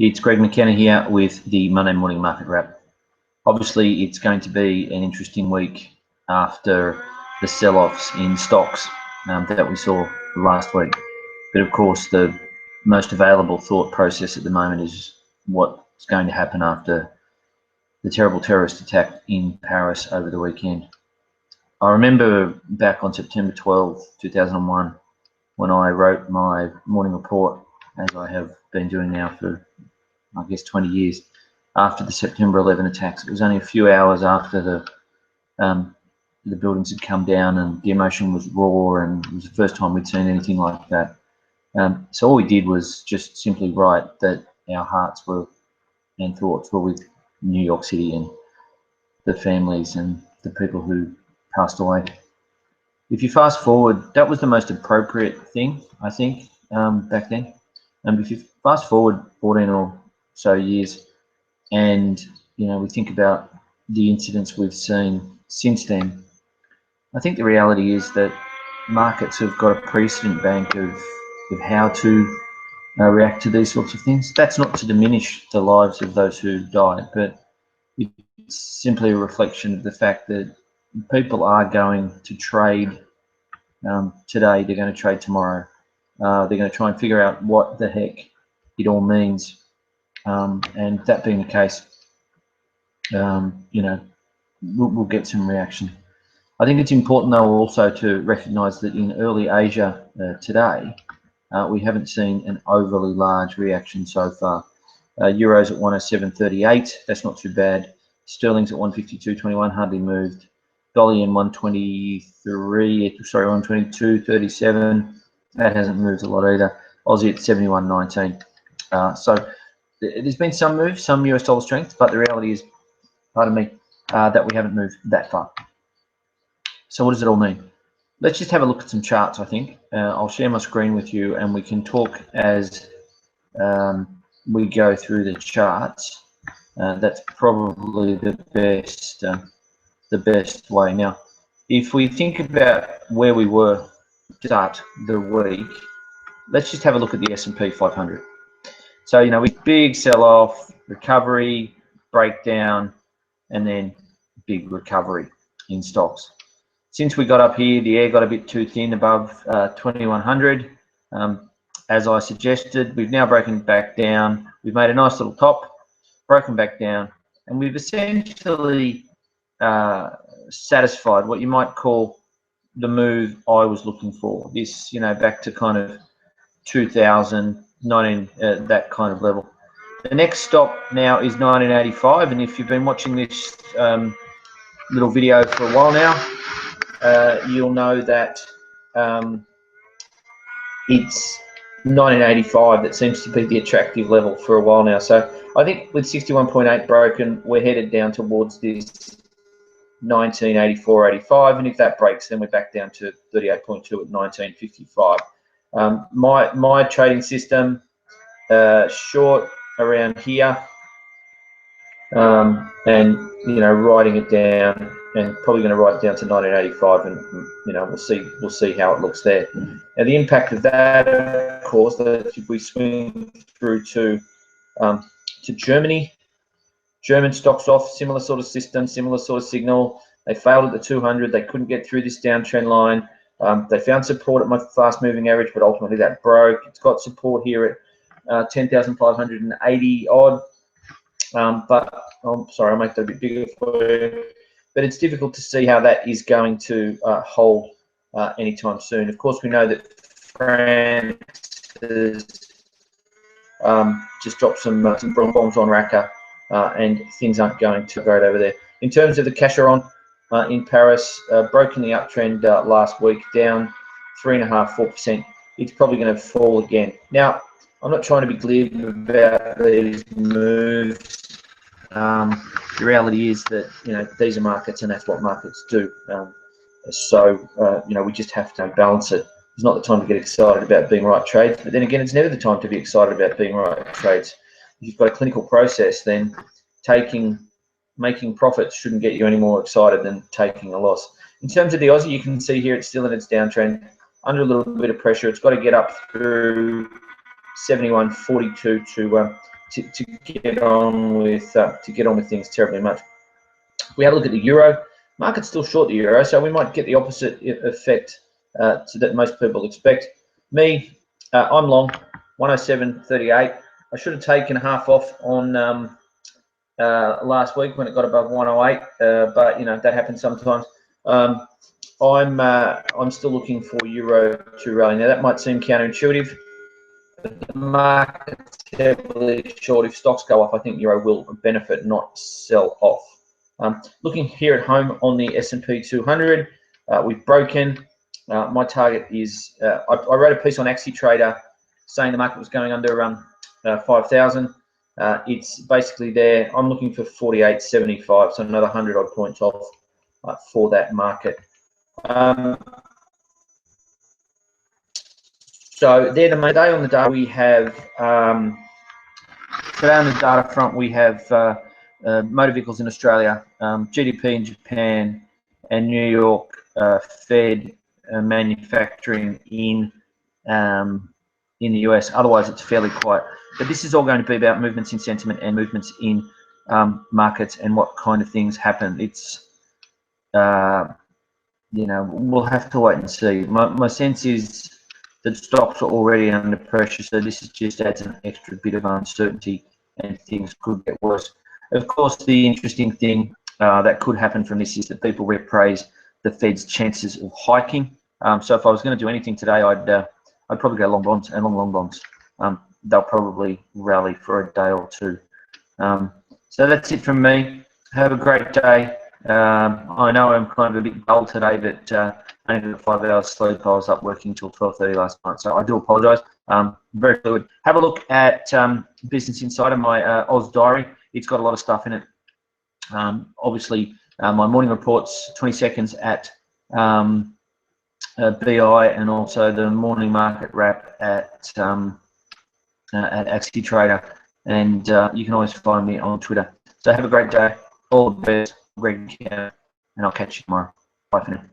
It's Greg McKenna here with the Monday Morning Market Wrap. Obviously, it's going to be an interesting week after the sell-offs in stocks that we saw last week. But of course, the most available thought process at the moment is what's going to happen after the terrible terrorist attack in Paris over the weekend. I remember back on September 12, 2001, when I wrote my morning report, as I have been doing now for, I guess, 20 years, after the September 11 attacks. It was only a few hours after the buildings had come down and the emotion was raw, and it was the first time we'd seen anything like that. So all we did was just simply write that our hearts were and thoughts were with New York City and the families and the people who passed away. If you fast forward, that was the most appropriate thing, I think, back then. And if you fast forward 14 or so years, and we think about the incidents we've seen since then, I think the reality is that markets have got a precedent bank of how to react to these sorts of things. That's not to diminish the lives of those who died, but it's simply a reflection of the fact that people are going to trade today, they're going to trade tomorrow. They're going to try and figure out what the heck it all means. And that being the case, we'll get some reaction. I think it's important, though, also to recognise that in early Asia today, we haven't seen an overly large reaction so far. Euro's at 107.38, that's not too bad. Sterling's at 152.21, hardly moved. Dollar yen 122.37, that hasn't moved a lot either. Aussie at 71.19. So there's been some move, some US dollar strength, but the reality is, pardon me, that we haven't moved that far. So what does it all mean? Let's just have a look at some charts, I think. I'll share my screen with you and we can talk as we go through the charts. That's probably the best way. Now, if we think about where we were to start the week, let's just have a look at the S&P 500. So, with big sell-off, recovery, breakdown, and then big recovery in stocks. Since we got up here, the air got a bit too thin above 2100. As I suggested, we've now broken back down. We've made a nice little top, broken back down, and we've essentially satisfied what you might call the move I was looking for. This, back to kind of 2000, that kind of level. The next stop now is 1985, and if you've been watching this little video for a while now, you'll know that it's 1985 that seems to be the attractive level for a while now. So I think with 61.8 broken, we're headed down towards this 1984-85, and if that breaks, then we're back down to 38.2 at 1955. My trading system, short around here, and writing it down, and probably going to write it down to 1985, and we'll see how it looks there. Now the impact of that, of course, that if we swing through to Germany, German stocks off, similar sort of system, similar sort of signal. They failed at the 200. They couldn't get through this downtrend line. They found support at my fast moving average, but ultimately that broke. It's got support here at 10,580 odd. But I'm sorry, I'll make that a bit bigger for you. But it's difficult to see how that is going to hold anytime soon. Of course, we know that France has just dropped some bombs on Raqqa, and things aren't going too great over there. In terms of the Cacheron in Paris, broken the uptrend last week, down 3.5–4%. It's probably going to fall again. Now, I'm not trying to be glib about these moves. The reality is that these are markets, and that's what markets do. We just have to balance it. It's not the time to get excited about being right trades, but then again, it's never the time to be excited about being right trades. If you've got a clinical process, then making profits shouldn't get you any more excited than taking a loss. In terms of the Aussie, you can see here it's still in its downtrend, under a little bit of pressure. It's got to get up through 71.42 to to get on with things terribly much. We have a look at the euro. Market's still short the euro, so we might get the opposite effect that most people expect. Me, I'm long, 107.38. I should have taken half off on last week when it got above 108, but you know that happens sometimes. I'm still looking for euro to rally. Now that might seem counterintuitive, but the market's heavily short. If stocks go up, I think euro will benefit, not sell off. Looking here at home on the S&P 200, we've broken. My target is, I wrote a piece on AxiTrader saying the market was going under 5,000. It's basically there. I'm looking for 48.75, so another 100 odd points off for that market. So they're the main day on the data. We have today on the data front, we have motor vehicles in Australia, GDP in Japan, and New York Fed manufacturing in the US. Otherwise, it's fairly quiet. But this is all going to be about movements in sentiment and movements in markets and what kind of things happen. It's you know, we'll have to wait and see. My sense is that stocks are already under pressure, so this just adds an extra bit of uncertainty, and things could get worse. Of course, the interesting thing that could happen from this is that people reappraise the Fed's chances of hiking. So if I was going to do anything today, I'd probably go long bonds and long bonds. They'll probably rally for a day or two. So that's it from me. Have a great day. I know I'm kind of a bit dull today, but I only got 5 hours sleep. I was up working till 12:30 last night, so I do apologise. Very fluid. Have a look at Business Insider, my Oz diary. It's got a lot of stuff in it. Obviously, my morning reports, 20 seconds at BI, and also the morning market wrap at AxiTrader. And you can always find me on Twitter. So have a great day. All the best, Greg, and I'll catch you tomorrow. Bye for now.